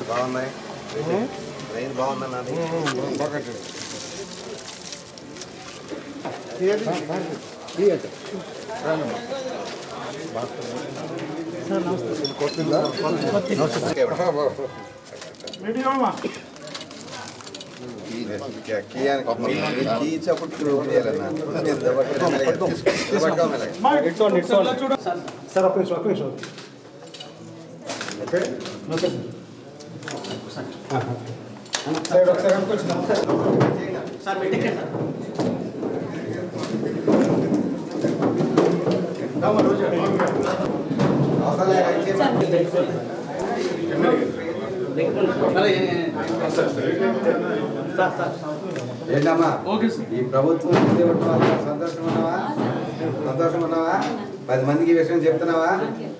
బాగున్నాయి, రైలు బాగుందన్నా. ఏంటమ్మా ఈ ప్రభుత్వం సంతోషం ఉన్నావా? 10 మందికి ఈ విషయం చెప్తున్నావా?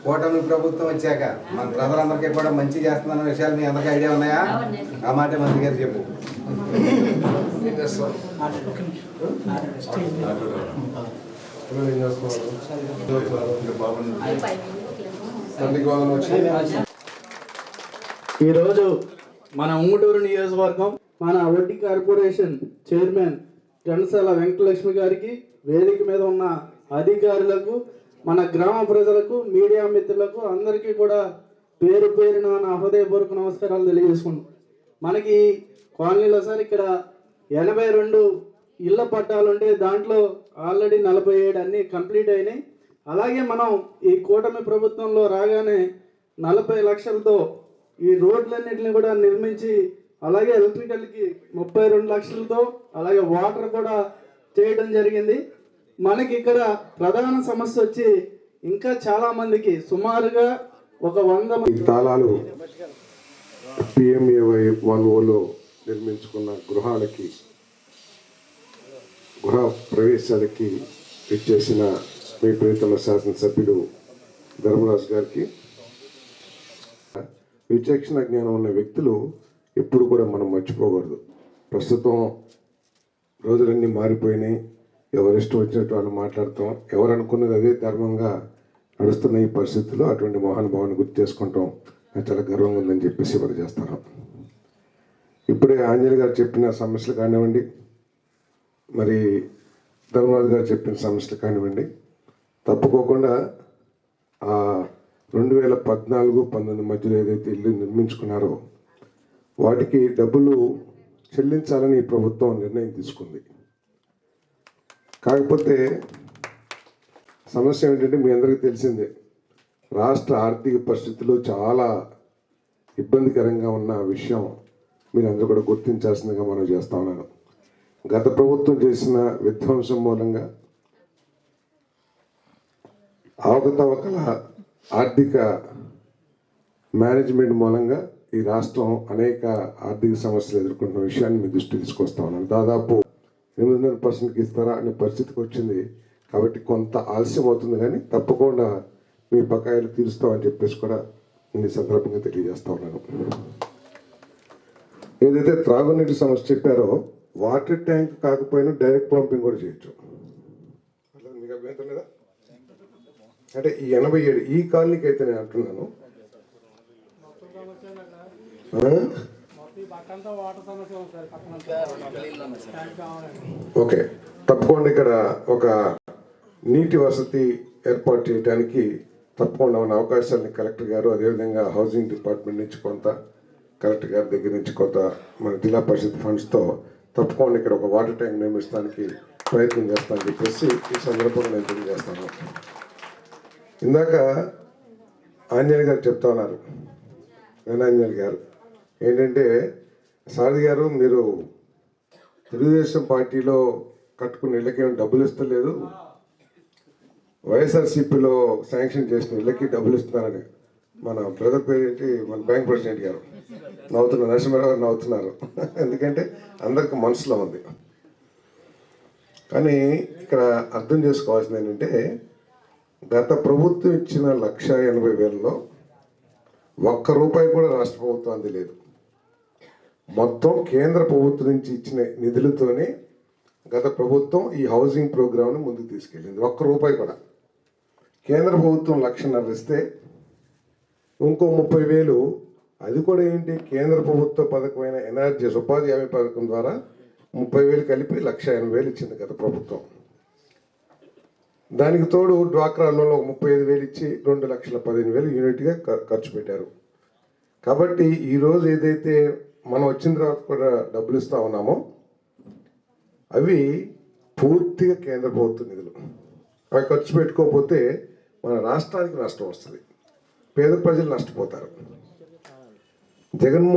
కూటమి ప్రభుత్వం వచ్చాక మన ప్రజలందరికీ కూడా మంచి చేస్తున్న విషయాలు మీ అందరికీ ఐడియా ఉన్నాయా? ఆ మాట మంత్రి గారు చెప్పు. ఈరోజు మన ఉంగుటూరు నియోజకవర్గం మన వడ్డీ కార్పొరేషన్ చైర్మన్ ఘనసాల వెంకటలక్ష్మి గారికి, వేదిక మీద ఉన్న అధికారులకు, మన గ్రామ ప్రజలకు, మీడియా మిత్రులకు అందరికీ కూడా పేరు పేరున నా హృదయపూర్వక నమస్కారాలు తెలియజేసుకుంటాం. మనకి కాలనీలో సార్ ఇక్కడ 82 ఇళ్ల పట్టాలు ఉంటే దాంట్లో ఆల్రెడీ 47 అన్నీ కంప్లీట్ అయినాయి. అలాగే మనం ఈ కూటమి ప్రభుత్వంలో రాగానే 40 లక్షలతో ఈ రోడ్లన్నింటినీ కూడా నిర్మించి, అలాగే ఎలక్ట్రికల్కి 32 లక్షలతో, అలాగే వాటర్ కూడా చేయడం జరిగింది. మనకి ఇక్కడ ప్రధాన సమస్య వచ్చి ఇంకా చాలా మందికి సుమారుగా ఒక 100 మంది తాళాలు PMAY 1O నిర్మించుకున్న గృహాలకి, గృహ ప్రవేశాలకి ఇచ్చేసిన మీ ప్రియతమ శాసనసభ్యుడు ధర్మరాజు గారికి, విచక్షణ జ్ఞానం ఉన్న వ్యక్తులు ఎప్పుడు కూడా మనం మర్చిపోకూడదు. ప్రస్తుతం రోజులన్నీ మారిపోయినాయి. ఎవరిష్టం వచ్చినట్టు వాళ్ళు మాట్లాడతాం, ఎవరు అనుకున్నది అదే ధర్మంగా నడుస్తున్న ఈ పరిస్థితుల్లో అటువంటి మహానుభావాన్ని గుర్తు చేసుకుంటాం. నాకు చాలా గర్వంగా ఉందని చెప్పేసి ఇవ్వడం చేస్తాను. ఇప్పుడే ఆంజనేయ గారు చెప్పిన సమస్యలు కానివ్వండి, మరి ధర్మరాజు గారు చెప్పిన సమస్యలు కానివ్వండి, తప్పుకోకుండా 2014-19 మధ్యలో ఏదైతే ఇల్లు నిర్మించుకున్నారో వాటికి డబ్బులు చెల్లించాలని ఈ ప్రభుత్వం నిర్ణయం తీసుకుంది. కాకపోతే సమస్య ఏంటంటే మీ అందరికీ తెలిసిందే, రాష్ట్ర ఆర్థిక పరిస్థితులు చాలా ఇబ్బందికరంగా ఉన్న విషయం మీరు అందరూ కూడా గుర్తించాల్సిందిగా మనం చేస్తా ఉన్నాను. గత ప్రభుత్వం చేసిన విధ్వంసం మూలంగా, అవకతవకల ఆర్థిక మేనేజ్మెంట్ మూలంగా ఈ రాష్ట్రం అనేక ఆర్థిక సమస్యలు ఎదుర్కొంటున్న విషయాన్ని మీ దృష్టి తీసుకొస్తా ఉన్నాను. దాదాపు 8.5% ఇస్తారా అనే పరిస్థితికి వచ్చింది. కాబట్టి కొంత ఆలస్యం అవుతుంది, కానీ తప్పకుండా మీ బకాయిలు తీరుస్తామని చెప్పేసి కూడా ఈ సందర్భంగా తెలియజేస్తా ఉన్నాను. ఏదైతే త్రాగునీటి సమస్య చెప్పారో, వాటర్ ట్యాంక్ కాకపోయినా డైరెక్ట్ పంపింగ్ కూడా చేయొచ్చు. మీకు అభ్యంతరం లేదా? అంటే ఈ 87 ఈ కాలనీకి అయితే నేను అంటున్నాను. ఓకే, తప్పకుండా ఇక్కడ ఒక నీటి వసతి ఏర్పాటు చేయడానికి తప్పకుండా ఉన్న అవకాశాన్ని కలెక్టర్ గారు, అదేవిధంగా హౌసింగ్ డిపార్ట్మెంట్ నుంచి కొంత, కలెక్టర్ గారి దగ్గర నుంచి కొంత, మన జిల్లా పరిషత్ ఫండ్స్తో తప్పకుండా ఇక్కడ ఒక వాటర్ ట్యాంక్ నిర్మించడానికి ప్రయత్నం చేస్తానని చెప్పేసి ఈ సందర్భంగా నేను తెలియజేస్తాను. ఇందాక ఆంజనేయ గారు చెప్తా ఉన్నారు, ఆంజనేయ గారు ఏంటంటే, సారథి గారు మీరు తెలుగుదేశం పార్టీలో కట్టుకున్న ఇళ్ళకి డబ్బులు ఇస్తలేదు, వైఎస్ఆర్సీపీలో శాంక్షన్ చేసిన ఇళ్ళకి డబ్బులు ఇస్తున్నారని. మన బ్రదర్ పేరు ఏంటి, మన బ్యాంక్ ప్రెసిడెంట్ గారు నవ్వుతున్నారు, నరసింహారావు గారు నవ్వుతున్నారు. ఎందుకంటే అందరికి మనసులో ఉంది. కానీ ఇక్కడ అర్థం చేసుకోవాల్సింది ఏంటంటే, గత ప్రభుత్వం ఇచ్చిన 1,80,000లో ఒక్క రూపాయి కూడా రాష్ట్ర ప్రభుత్వం అందలేదు. మొత్తం కేంద్ర ప్రభుత్వం నుంచి ఇచ్చిన నిధులతోనే గత ప్రభుత్వం ఈ హౌసింగ్ ప్రోగ్రామ్ను ముందుకు తీసుకెళ్ళింది. ఒక్క రూపాయి కూడా. కేంద్ర ప్రభుత్వం 1,50,000 ఇస్తే ఇంకో 30,000, అది కూడా ఏంటి, కేంద్ర ప్రభుత్వ పథకమైన ఎన్ఆర్జీ ఉపాధి హామీ పథకం ద్వారా 30,000 కలిపి 1,80,000 ఇచ్చింది గత ప్రభుత్వం. దానికి తోడు డ్వాక్రా లోన్లో 35,000 ఇచ్చి 2,15,000 యూనిట్గా ఖర్చు పెట్టారు. కాబట్టి ఈరోజు ఏదైతే మనం వచ్చిన తర్వాత కూడా డబ్బులు ఇస్తా ఉన్నామో అవి పూర్తిగా కేంద్ర ప్రభుత్వ నిధులు. అవి ఖర్చు పెట్టుకోకపోతే మన రాష్ట్రానికి నష్టం వస్తుంది, పేద ప్రజలు నష్టపోతారు. జగన్మోహన్